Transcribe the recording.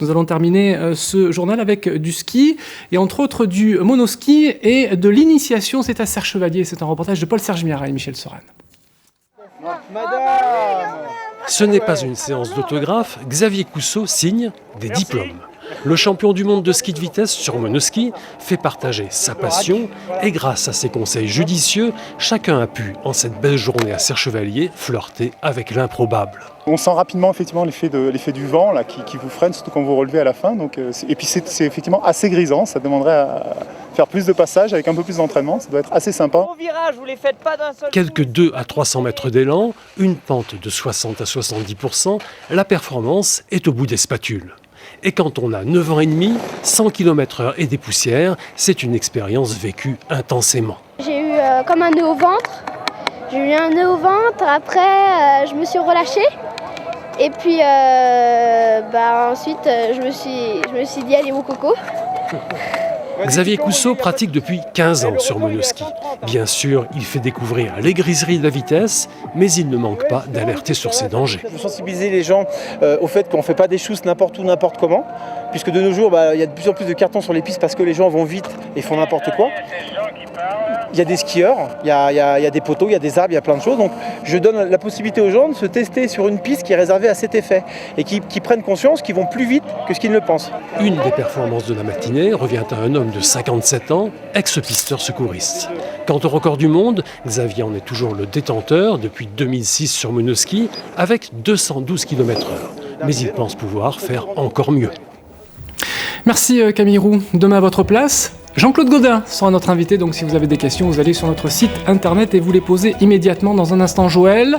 Nous allons terminer ce journal avec du ski et entre autres du monoski et de l'initiation. C'est à Serre-Chevalier. C'est un reportage de Paul-Serge Miara et Michel Soran. Ce n'est pas une séance d'autographe. Xavier Cousseau signe des diplômes. Le champion du monde de ski de vitesse sur monoski fait partager sa passion et grâce à ses conseils judicieux, chacun a pu, en cette belle journée à Serre-Chevalier, flirter avec l'improbable. On sent rapidement effectivement l'effet du vent là, qui vous freine, surtout quand vous relevez à la fin. Donc, et puis c'est effectivement assez grisant, ça demanderait à faire plus de passages avec un peu plus d'entraînement, ça doit être assez sympa. Quelques 2 à 300 mètres d'élan, une pente de 60 à 70%, la performance est au bout des spatules. Et quand on a 9 ans et demi, 100 km/h et des poussières, c'est une expérience vécue intensément. J'ai eu comme un nœud au ventre. J'ai eu un nœud au ventre, après je me suis relâchée. Et puis ensuite je me suis dit allez mon coco. Xavier Cousseau pratique depuis 15 ans sur monoski. Bien sûr, il fait découvrir les griseries de la vitesse, mais il ne manque pas d'alerter sur ses dangers. Il faut sensibiliser les gens au fait qu'on ne fait pas des choses n'importe où, n'importe comment, puisque de nos jours, il y a de plus en plus de cartons sur les pistes parce que les gens vont vite et font n'importe quoi. Il y a des skieurs, il y a des poteaux, il y a des arbres, il y a plein de choses. Donc je donne la possibilité aux gens de se tester sur une piste qui est réservée à cet effet et qui prennent conscience qu'ils vont plus vite que ce qu'ils ne le pensent. Une des performances de la matinée revient à un homme de 57 ans, ex-pisteur secouriste. Quant au record du monde, Xavier en est toujours le détenteur depuis 2006 sur monoski avec 212 km/h. Mais il pense pouvoir faire encore mieux. Merci Camille Roux. Demain à votre place, Jean-Claude Gaudin sera notre invité. Donc si vous avez des questions, vous allez sur notre site internet et vous les posez immédiatement. Dans un instant, Joël.